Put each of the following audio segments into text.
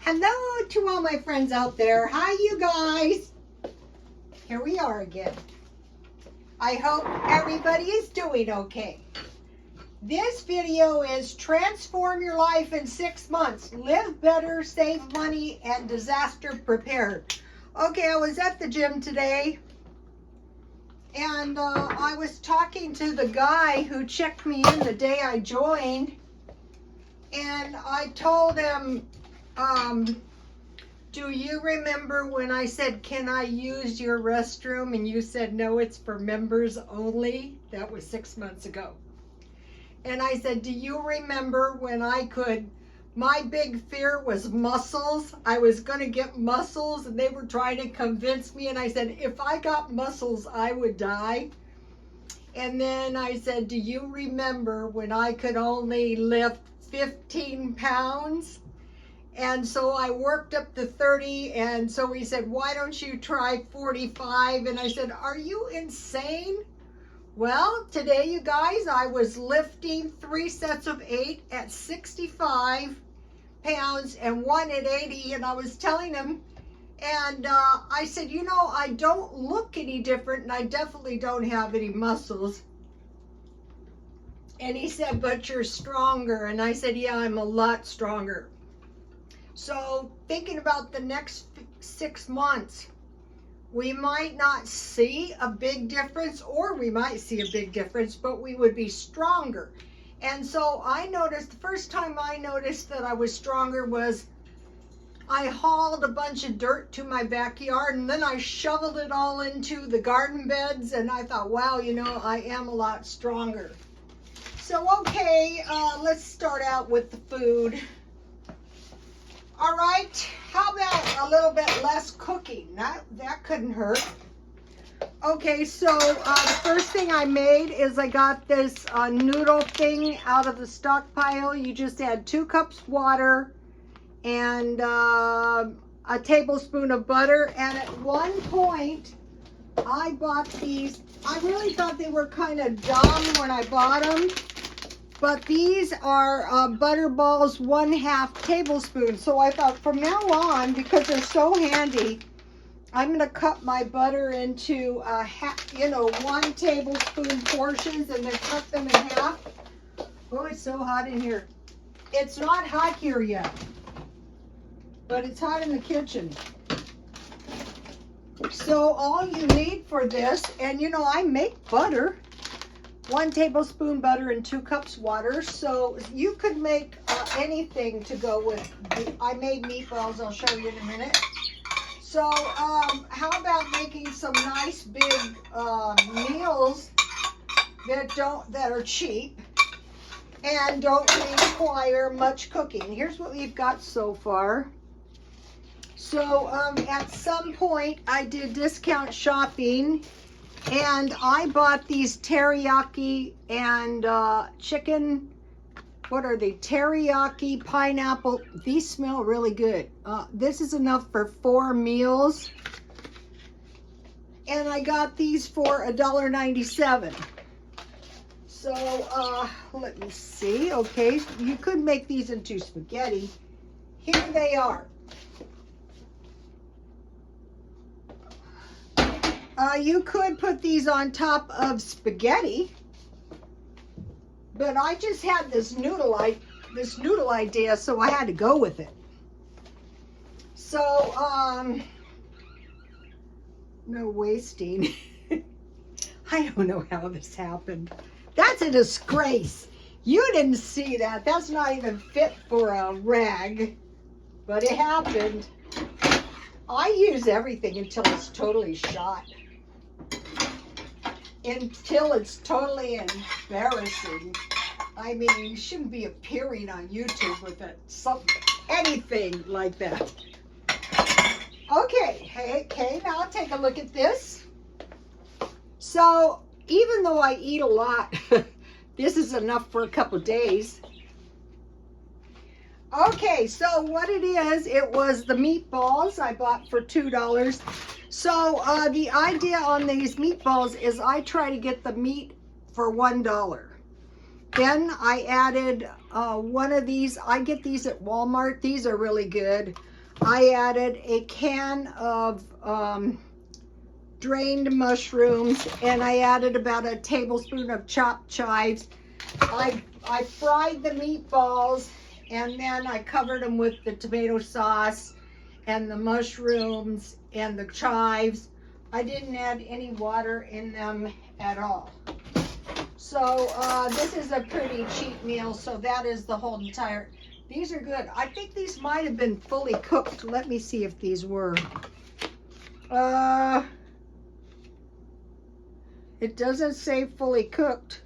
Hello to all my friends out there. Hi, you guys. Here we are again. I hope everybody is doing okay. This video is transform your life in 6 months. Live better, save money, and disaster prepared. Okay, I was at the gym today, and I was talking to the guy who checked me in the day I joined, and I told him, do you remember when I said, can I use your restroom? And you said, no, it's for members only. That was 6 months ago. And I said, do you remember when my big fear was muscles. I was going to get muscles, and they were trying to convince me. And I said, if I got muscles, I would die. And then I said, do you remember when I could only lift 15 pounds? And so I worked up to 30, and so he said, why don't you try 45? And I said, are you insane? Well, today, you guys, I was lifting 3 sets of 8 at 65 pounds and 1 at 80, and I was telling him, and I said, you know, I don't look any different, and I definitely don't have any muscles. And he said, but you're stronger. And I said, yeah, I'm a lot stronger. So thinking about the next 6 months, we might not see a big difference, or we might see a big difference, but we would be stronger. And so I noticed, the first time I noticed that I was stronger was I hauled a bunch of dirt to my backyard, and then I shoveled it all into the garden beds, and I thought, wow, you know, I am a lot stronger. So, okay, let's start out with the food. All right, how about a little bit less cooking? That couldn't hurt. Okay, so the first thing I made is I got this noodle thing out of the stockpile. You just add 2 cups water and a tablespoon of butter. And at one point, I bought these. I really thought they were kind of dumb when I bought them. But these are butter balls, 1/2 tablespoon. So I thought from now on, because they're so handy, I'm going to cut my butter into 1 tablespoon portions and then cut them in half. Oh, it's so hot in here. It's not hot here yet, but it's hot in the kitchen. So all you need for this, and you know, I make butter. 1 tablespoon butter and 2 cups water. So you could make anything to go with. I made meatballs. I'll show you in a minute. So how about making some nice big meals that are cheap and don't require much cooking? Here's what we've got so far. So at some point I did discount shopping, and I bought these teriyaki and chicken, what are they? Teriyaki pineapple. These smell really good. This is enough for 4 meals. And I got these for $1.97. So let me see. Okay, you could make these into spaghetti. Here they are. You could put these on top of spaghetti, but I just had this noodle idea, so I had to go with it. So, no wasting. I don't know how this happened. That's a disgrace. You didn't see that. That's not even fit for a rag, but it happened. I use everything until it's totally shot. Until it's totally embarrassing. I mean, you shouldn't be appearing on YouTube with anything like that. Okay, now take a look at this. So, even though I eat a lot, this is enough for a couple days. Okay, so what it is, it was the meatballs I bought for $2. So the idea on these meatballs is I try to get the meat for $1. Then I added one of these. I get these at Walmart. These are really good. I added a can of drained mushrooms, and I added about a tablespoon of chopped chives. I fried the meatballs, and then I covered them with the tomato sauce and the mushrooms and the chives. I didn't add any water in them at all. So this is a pretty cheap meal, so that is the whole entire. These are good. I think these might have been fully cooked. Let me see if these were. It doesn't say fully cooked.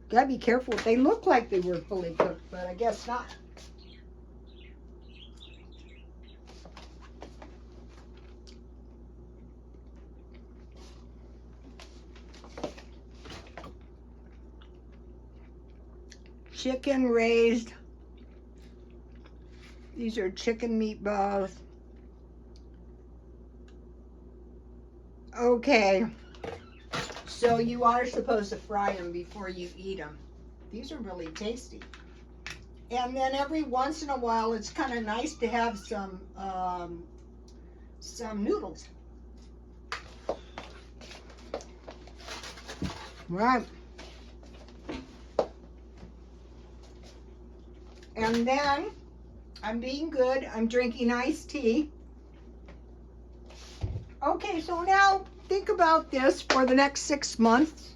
Gotta be careful. They look like they were fully cooked, but I guess not. Chicken raised. These are chicken meatballs. Okay, so you are supposed to fry them before you eat them. These are really tasty. And then every once in a while, it's kind of nice to have some noodles. Right. And then I'm being good. I'm drinking iced tea. Okay, so now think about this for the next 6 months.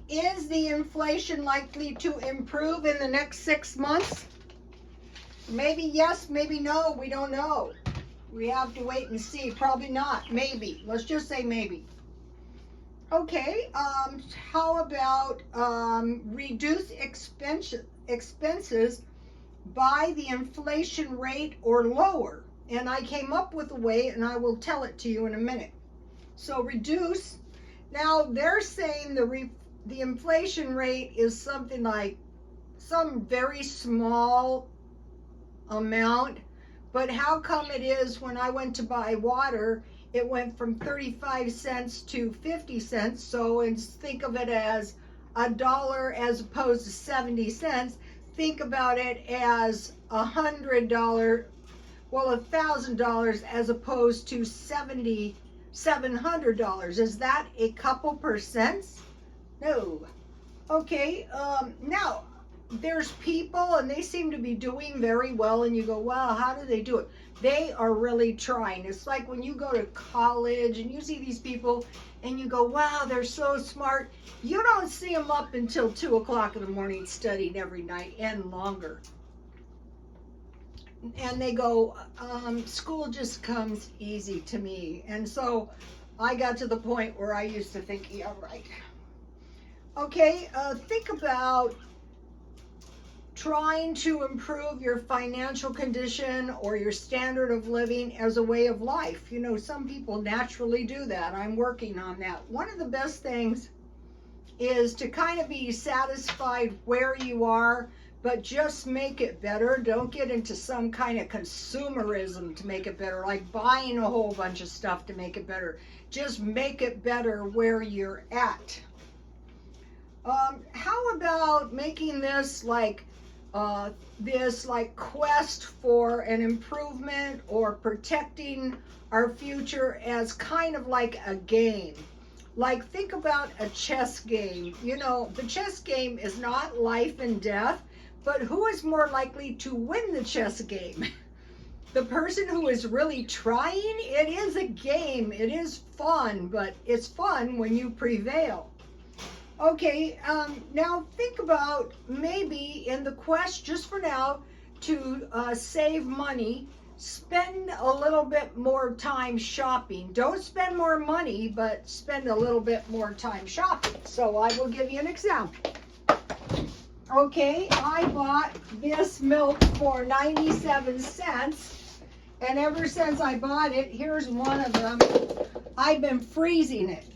Is the inflation likely to improve in the next 6 months? Maybe yes, maybe no. We don't know. We have to wait and see. Probably not. Maybe. Let's just say maybe. Okay, how about reduce expenses by the inflation rate or lower? And I came up with a way, and I will tell it to you in a minute. So reduce. Now they're saying the inflation rate is something like some very small amount, but how come it is when I went to buy water, it went from 35 cents to 50 cents? So think of it as $1 as opposed to 70 cents. Think about it as $100, well, $1,000 as opposed to $700. Is that a couple percents? No. Okay, now there's people and they seem to be doing very well, and you go, wow, how do they do it? They are really trying. It's like when you go to college and you see these people and you go, wow, they're so smart. You don't see them up until 2 o'clock in the morning studying every night and longer. And they go, school just comes easy to me. And so I got to the point where I used to think, yeah, right. Okay, think about trying to improve your financial condition or your standard of living as a way of life. You know, some people naturally do that. I'm working on that. One of the best things is to kind of be satisfied where you are, but just make it better. Don't get into some kind of consumerism to make it better, like buying a whole bunch of stuff to make it better. Just make it better where you're at. How about making this like quest for an improvement or protecting our future as kind of like a game? Like, think about a chess game. You know, the chess game is not life and death, but who is more likely to win the chess game? The person who is really trying? It is a game. It is fun, but it's fun when you prevail. Okay, now think about maybe in the quest, just for now, to save money, spend a little bit more time shopping. Don't spend more money, but spend a little bit more time shopping. So I will give you an example. Okay, I bought this milk for 97 cents, and ever since I bought it, here's one of them, I've been freezing it.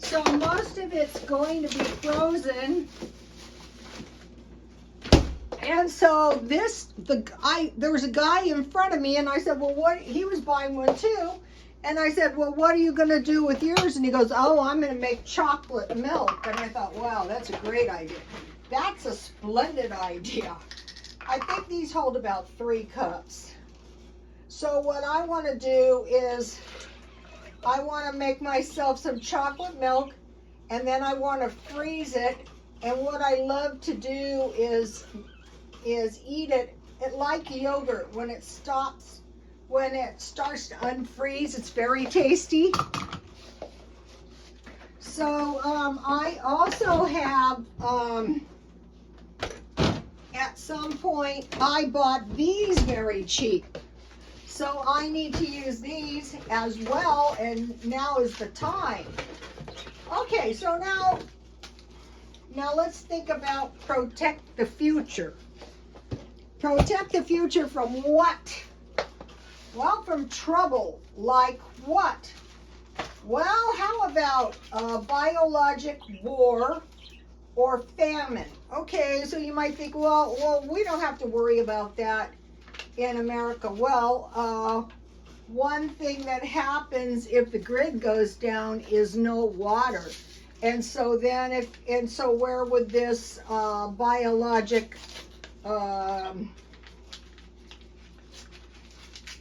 So most of it's going to be frozen. And so there was a guy in front of me, and I said, well, what? He was buying one too. And I said, well, what are you going to do with yours? And he goes, oh, I'm going to make chocolate milk. And I thought, wow, that's a great idea. That's a splendid idea. I think these hold about 3 cups. So what I want to do is I want to make myself some chocolate milk, and then I want to freeze it. And what I love to do is eat it like yogurt. When it starts to unfreeze, it's very tasty. So I also have at some point I bought these very cheap. So I need to use these as well, and now is the time. Okay, so now let's think about protect the future. Protect the future from what? Well, from trouble. Like what? Well, how about biologic war or famine? Okay, so you might think, well, we don't have to worry about that in America. Well, one thing that happens if the grid goes down is no water. And so then where would this biologic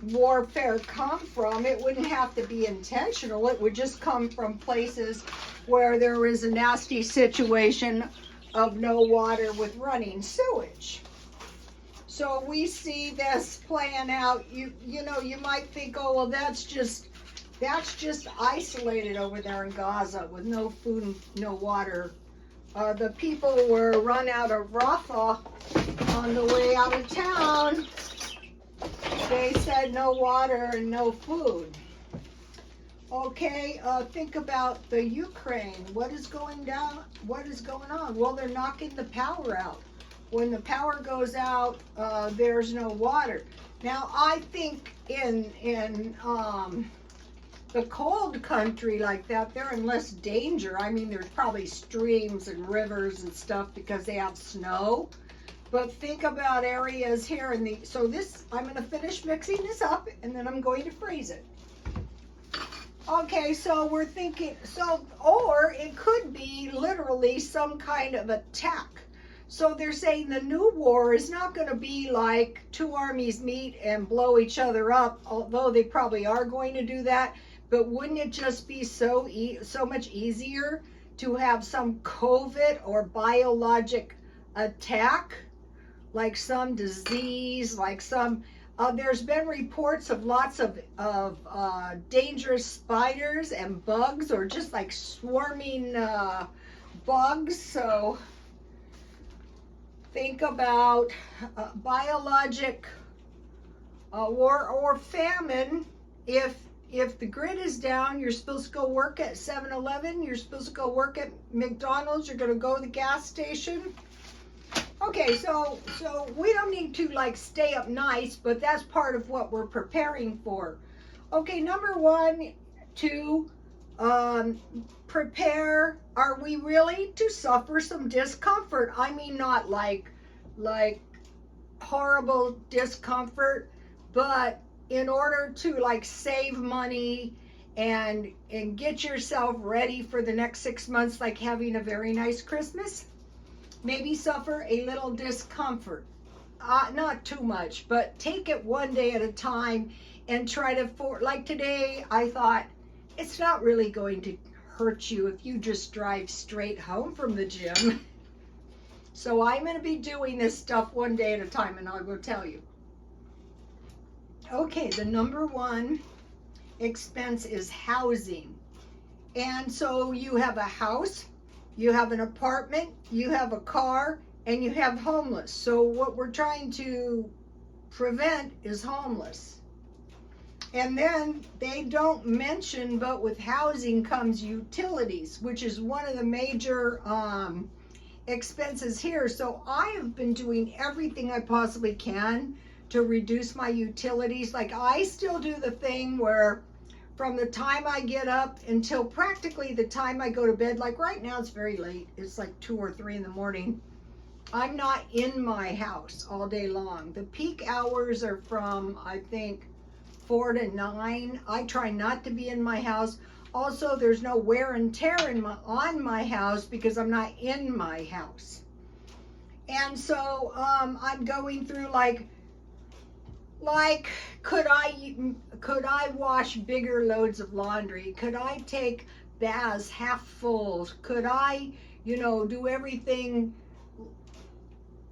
warfare come from? It wouldn't have to be intentional. It would just come from places where there is a nasty situation of no water with running sewage. So we see this playing out. You know, you might think, oh, well, that's just isolated over there in Gaza with no food and no water. The people were run out of Rafah on the way out of town. They said no water and no food. Okay, think about the Ukraine. What is going down? What is going on? Well, they're knocking the power out. When the power goes out, there's no water. Now, I think in the cold country like that, they're in less danger. I mean, there's probably streams and rivers and stuff because they have snow. But think about areas here in the, so this, I'm going to finish mixing this up and then I'm going to freeze it. Okay, so we're thinking, or it could be literally some kind of attack. So they're saying the new war is not going to be like 2 armies meet and blow each other up, although they probably are going to do that. But wouldn't it just be so much easier to have some COVID or biologic attack, like some disease, like some, there's been reports of lots of dangerous spiders and bugs, or just like swarming bugs. So think about biologic war or famine. If the grid is down, you're supposed to go work at 7-Eleven, you're supposed to go work at McDonald's, you're going to go to the gas station. Okay, so we don't need to like stay up nights, but that's part of what we're preparing for. Okay, number 1, to prepare. Are we really to suffer some discomfort? I mean, not like horrible discomfort, but in order to like save money and get yourself ready for the next 6 months, like having a very nice Christmas, maybe suffer a little discomfort. Not too much, but take it one day at a time and try to, like today, I thought it's not really going to hurt you if you just drive straight home from the gym. So I'm going to be doing this stuff one day at a time, and I will tell you. Okay, the number 1 expense is housing. And so you have a house, you have an apartment, you have a car, and you have homeless. So what we're trying to prevent is homeless. And then they don't mention, but with housing comes utilities, which is one of the major expenses here. So I have been doing everything I possibly can to reduce my utilities. Like I still do the thing where from the time I get up until practically the time I go to bed, like right now it's very late, it's like 2 or 3 in the morning, I'm not in my house all day long. The peak hours are from, I think, 4 to 9. I try not to be in my house. Also, there's no wear and tear on my house because I'm not in my house. And so I'm going through like could I wash bigger loads of laundry? Could I take baths half full? Could I, do everything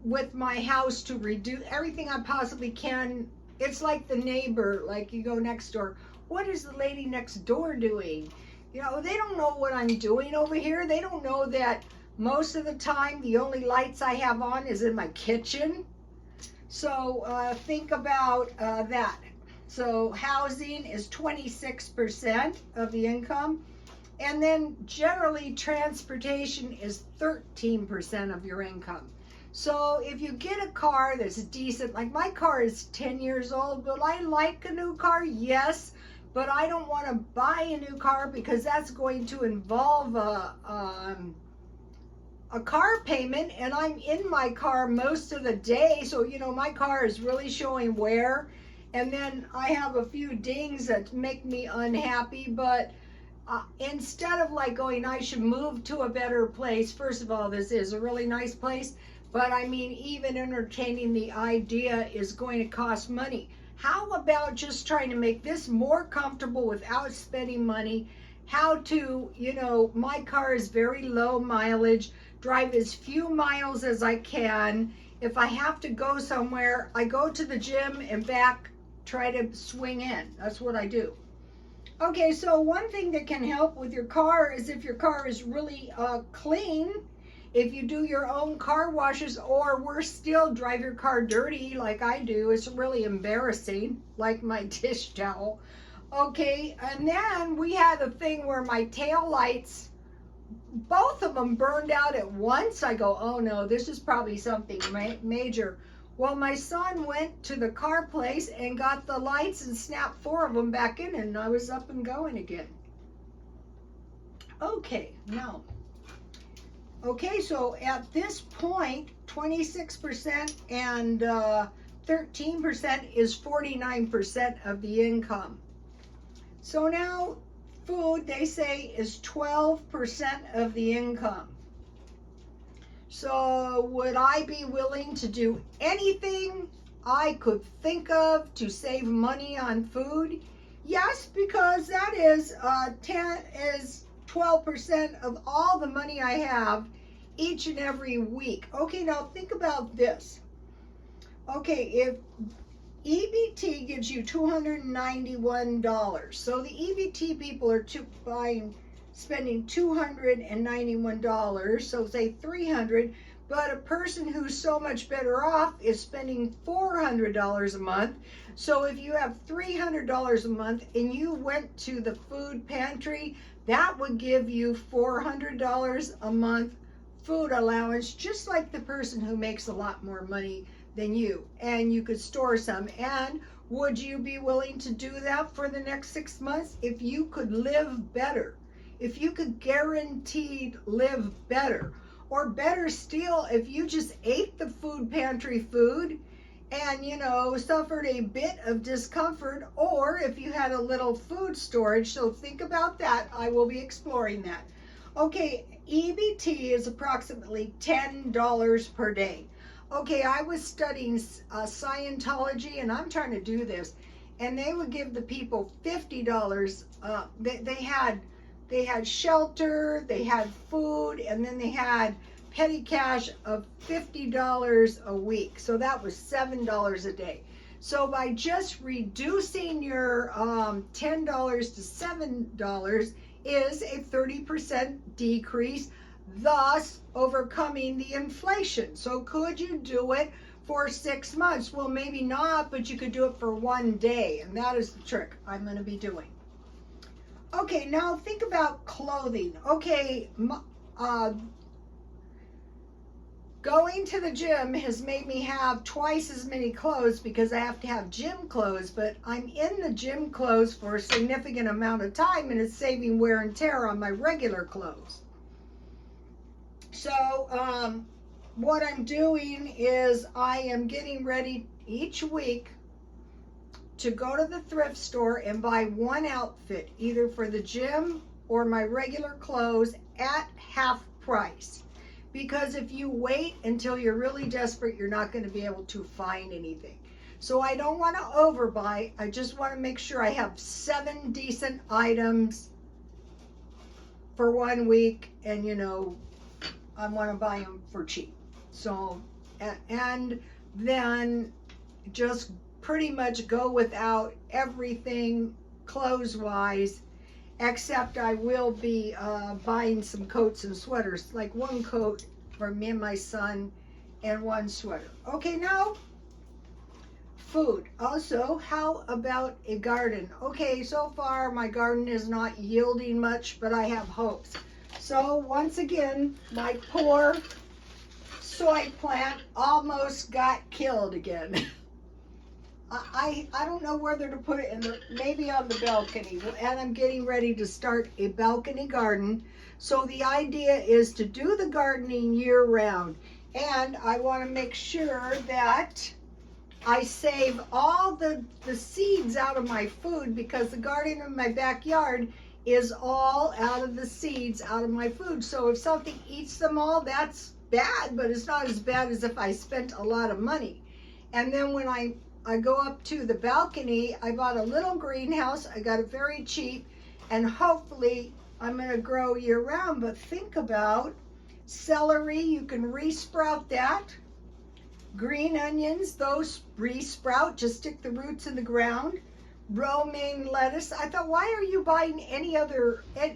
with my house to reduce everything I possibly can? It's like the neighbor, like you go next door. What is the lady next door doing? They don't know what I'm doing over here. They don't know that most of the time the only lights I have on is in my kitchen. So think about that. So housing is 26% of the income. And then generally transportation is 13% of your income. So if you get a car that's decent, like my car is 10 years old, will I like a new car? Yes, but I don't want to buy a new car because that's going to involve a car payment, and I'm in my car most of the day, so my car is really showing wear, and then I have a few dings that make me unhappy. But instead of like going, I should move to a better place, first of all, this is a really nice place, but I mean, even entertaining the idea is going to cost money. How about just trying to make this more comfortable without spending money? How to, my car is very low mileage, drive as few miles as I can. If I have to go somewhere, I go to the gym and back, try to swing in. That's what I do. Okay, so one thing that can help with your car is if your car is really clean, if you do your own car washes, or worse still, drive your car dirty like I do. It's really embarrassing, like my dish towel. Okay, and then we had a thing where my tail lights, both of them burned out at once. I go, oh no, this is probably something major. Well, my son went to the car place and got the lights and snapped 4 of them back in, and I was up and going again. Okay, now. Okay, so at this point, 26% and 13% is 49% of the income. So now food, they say, is 12% of the income. So would I be willing to do anything I could think of to save money on food? Yes, because that is 12% of all the money I have each and every week. Okay, now think about this. Okay, if EBT gives you $291, so the EBT people are spending $291, so say $300, but a person who's so much better off is spending $400 a month. So if you have $300 a month and you went to the food pantry, that would give you $400 a month food allowance, just like the person who makes a lot more money than you, and you could store some. And would you be willing to do that for the next 6 months if you could live better? If you could guaranteed live better, or better still, if you just ate the food pantry food and suffered a bit of discomfort, or if you had a little food storage. So think about that. I will be exploring that. Okay, EBT is approximately $10 per day. Okay, I was studying Scientology, and I'm trying to do this, and they would give the people $50. They had shelter, they had food, and then they had petty cash of $50 a week. So that was $7 a day. So by just reducing your $10 to $7 is a 30% decrease, thus overcoming the inflation. So could you do it for 6 months? Well, maybe not, but you could do it for 1 day, and that is the trick I'm going to be doing. Okay, now think about clothing. Okay, going to the gym has made me have twice as many clothes because I have to have gym clothes, but I'm in the gym clothes for a significant amount of time, and it's saving wear and tear on my regular clothes. So what I'm doing is I am getting ready each week to go to the thrift store and buy one outfit, either for the gym or my regular clothes, at half price. because if you wait until you're really desperate, you're not going to be able to find anything. So I don't want to overbuy. I just want to make sure I have 7 decent items for 1 week, and you know, I want to buy them for cheap. So, and then just pretty much go without everything clothes-wise, except I will be buying some coats and sweaters, like 1 coat for me and my son and 1 sweater. Okay, now food. Also, how about a garden? Okay, so far my garden is not yielding much, but I have hopes. So once again, my poor soy plant almost got killed again. I don't know whether to put it in maybe on the balcony, and I'm getting ready to start a balcony garden. So the idea is to do the gardening year round, and I want to make sure that I save all the seeds out of my food, because the garden in my backyard is all out of the seeds out of my food. So if something eats them all, that's bad, but it's not as bad as if I spent a lot of money. And then when I go up to the balcony, I bought a little greenhouse. I got it very cheap, and hopefully I'm going to grow year round. But think about celery, you can re-sprout that. Green onions, those re-sprout, just stick the roots in the ground. Romaine lettuce. I thought, why are you buying any other than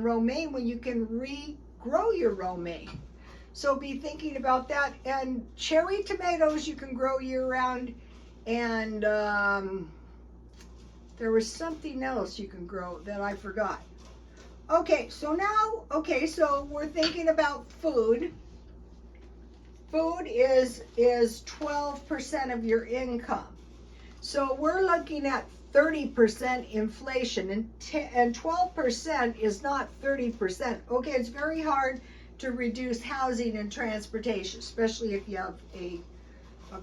romaine when you can regrow your romaine? So be thinking about that. And cherry tomatoes you can grow year round. And there was something else you can grow that I forgot. Okay, so now, so we're thinking about food. Food is 12% of your income. So we're looking at 30% inflation, and 12% is not 30%. Okay, it's very hard to reduce housing and transportation, especially if you have a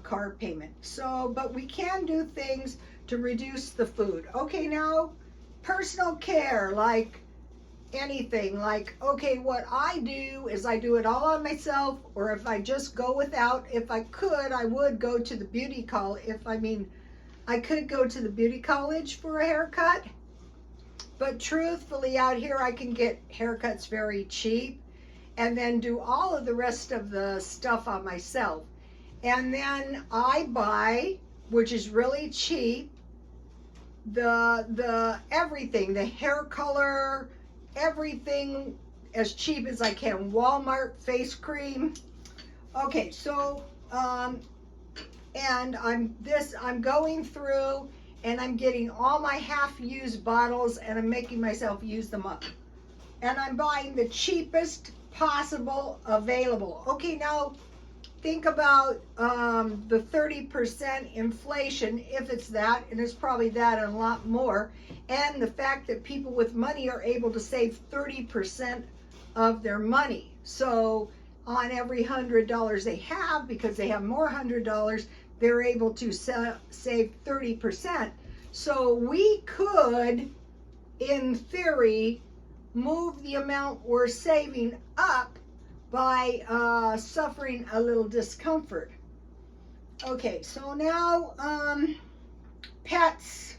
car payment. So, but we can do things to reduce the food. Okay, now personal care, like anything, like, okay, what I do is I do it all on myself, or if I just go without, if I could, I would go to the beauty college. I could go to the beauty college for a haircut, but truthfully out here I can get haircuts very cheap, and then do all of the rest of the stuff on myself. And then I buy, which is really cheap, the everything, the hair color, everything as cheap as I can. Walmart face cream. Okay, so and I'm going through and I'm getting all my half-used bottles, and I'm making myself use them up. And I'm buying the cheapest possible available. Okay, now think about the 30% inflation, if it's that, and it's probably that and a lot more, and the fact that people with money are able to save 30% of their money. So on every $100 they have, because they have more $100, they're able to save 30%. So we could, in theory, move the amount we're saving up by suffering a little discomfort. Okay, so now pets.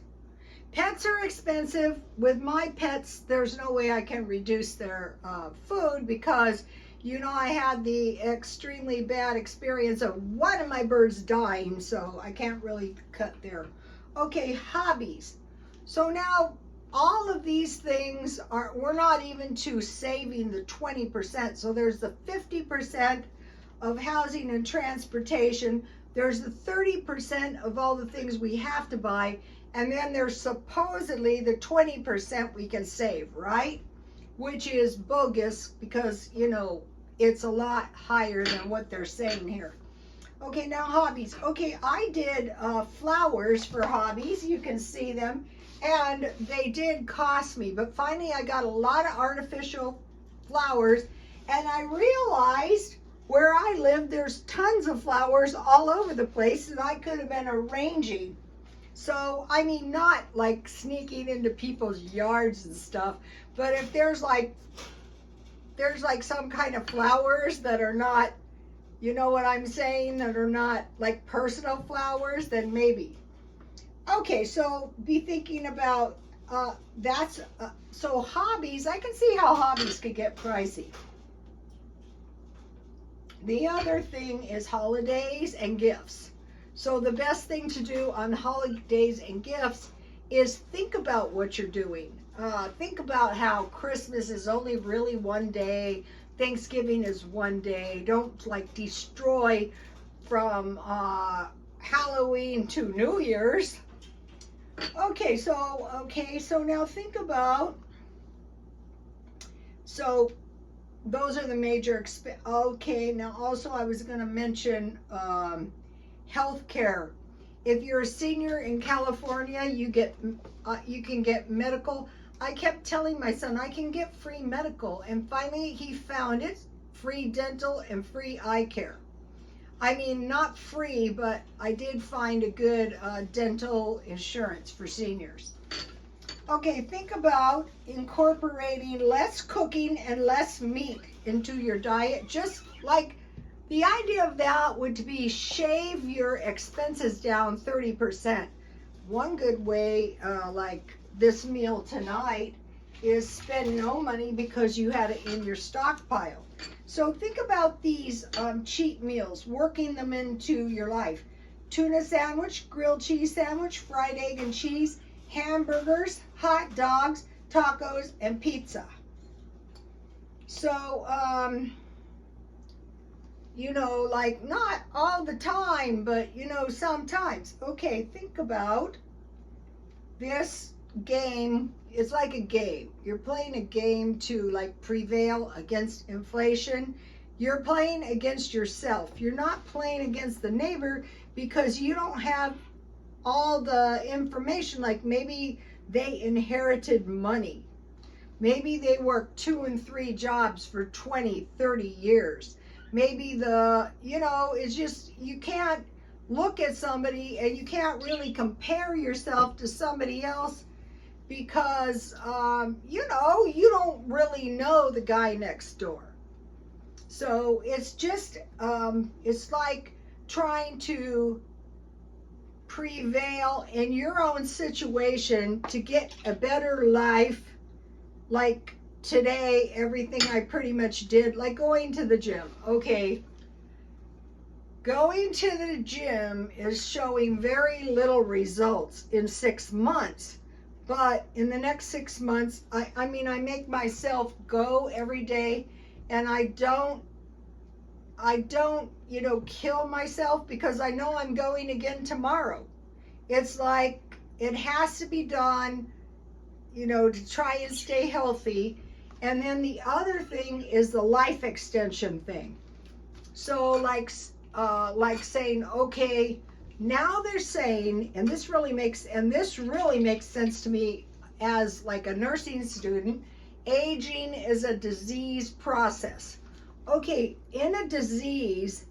Pets are expensive. With my pets, there's no way I can reduce their food, because you know I had the extremely bad experience of one of my birds dying, so I can't really cut there. Okay, hobbies. So now all of these things we're not even to saving the 20%. So there's the 50% of housing and transportation. There's the 30% of all the things we have to buy. And then there's supposedly the 20% we can save, right? Which is bogus, because, you know, it's a lot higher than what they're saying here. Okay, now hobbies. Okay, I did flowers for hobbies. You can see them. And they did cost me, but finally I got a lot of artificial flowers, and I realized where I live there's tons of flowers all over the place that I could have been arranging. So, I mean, not like sneaking into people's yards and stuff, but if there's like there's like some kind of flowers that are not, you know what I'm saying, that are not like personal flowers, then maybe. Okay, so be thinking about so hobbies. I can see how hobbies could get pricey. The other thing is holidays and gifts. So the best thing to do on holidays and gifts is think about what you're doing. Think about how Christmas is only really one day. Thanksgiving is one day. Don't like destroy from Halloween to New Year's. Okay, so now think about, so those are the major okay, now also I was going to mention health care. If you're a senior in California, you can get medical. I kept telling my son I can get free medical, and finally he found it, free dental and free eye care. I mean, not free, but I did find a good dental insurance for seniors. Okay, think about incorporating less cooking and less meat into your diet. Just like the idea of that would be shave your expenses down 30%. One good way, like this meal tonight, is spend no money because you had it in your stockpile. So think about these cheat meals, working them into your life. Tuna sandwich, grilled cheese sandwich, fried egg and cheese, hamburgers, hot dogs, tacos, and pizza. So, you know, like not all the time, but you know, sometimes. Okay, think about this game. It's like a game. You're playing a game to like prevail against inflation. You're playing against yourself. You're not playing against the neighbor because you don't have all the information. Like maybe they inherited money. Maybe they worked 2 and 3 jobs for 20, 30 years. Maybe it's just, you can't look at somebody and you can't really compare yourself to somebody else because, you don't really know the guy next door. So it's just, it's like trying to prevail in your own situation to get a better life. Like today, everything I pretty much did, like going to the gym. Okay, going to the gym is showing very little results in 6 months. But in the next 6 months, I make myself go every day, and I don't, kill myself because I know I'm going again tomorrow. It's like, it has to be done, to try and stay healthy. And then the other thing is the life extension thing. So like saying, okay, now they're saying, and this really makes sense to me as like a nursing student, aging is a disease process. Okay, in a disease,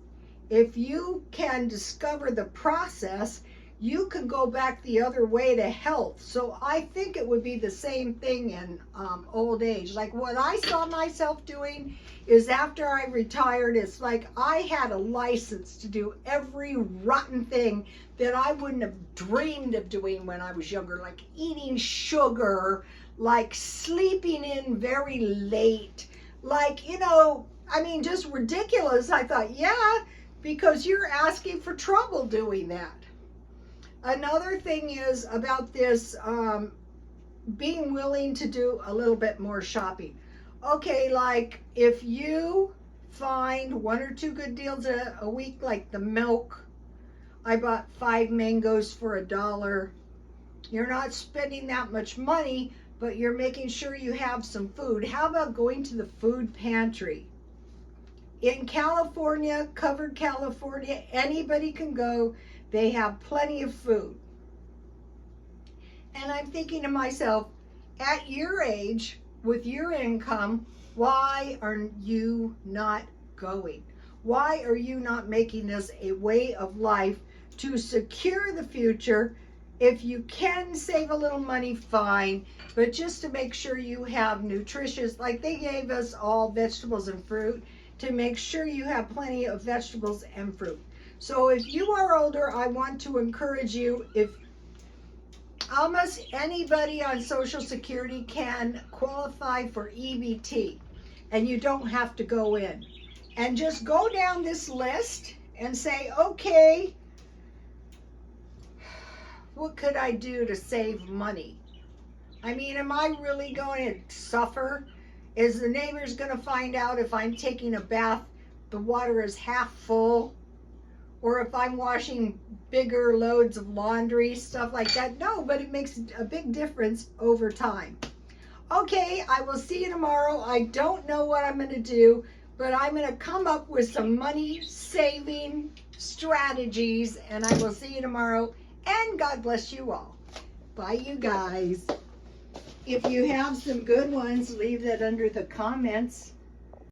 if you can discover the process, you can go back the other way to health. So I think it would be the same thing in old age. Like what I saw myself doing is after I retired, it's like I had a license to do every rotten thing that I wouldn't have dreamed of doing when I was younger, like eating sugar, like sleeping in very late, like, just ridiculous. I thought, yeah, because you're asking for trouble doing that. Another thing is about this being willing to do a little bit more shopping. Okay, like if you find 1 or 2 good deals a week, like the milk, I bought 5 mangoes for $1. You're not spending that much money, but you're making sure you have some food. How about going to the food pantry? In California, covered California, anybody can go. They have plenty of food. And I'm thinking to myself, at your age, with your income, why are you not going? Why are you not making this a way of life to secure the future If you can save a little money, fine, but just to make sure you have nutritious, like they gave us all vegetables and fruit, to make sure you have plenty of vegetables and fruit. So if you are older, I want to encourage you, if almost anybody on Social Security can qualify for EBT, and you don't have to go in. And just go down this list and say, okay, what could I do to save money? I mean, am I really going to suffer? Is the neighbors going to find out if I'm taking a bath, the water is half full? Or if I'm washing bigger loads of laundry, stuff like that? No, but it makes a big difference over time. Okay, I will see you tomorrow. I don't know what I'm going to do, but I'm going to come up with some money saving strategies, and I will see you tomorrow. And God bless you all. Bye, you guys. If you have some good ones, leave that under the comments.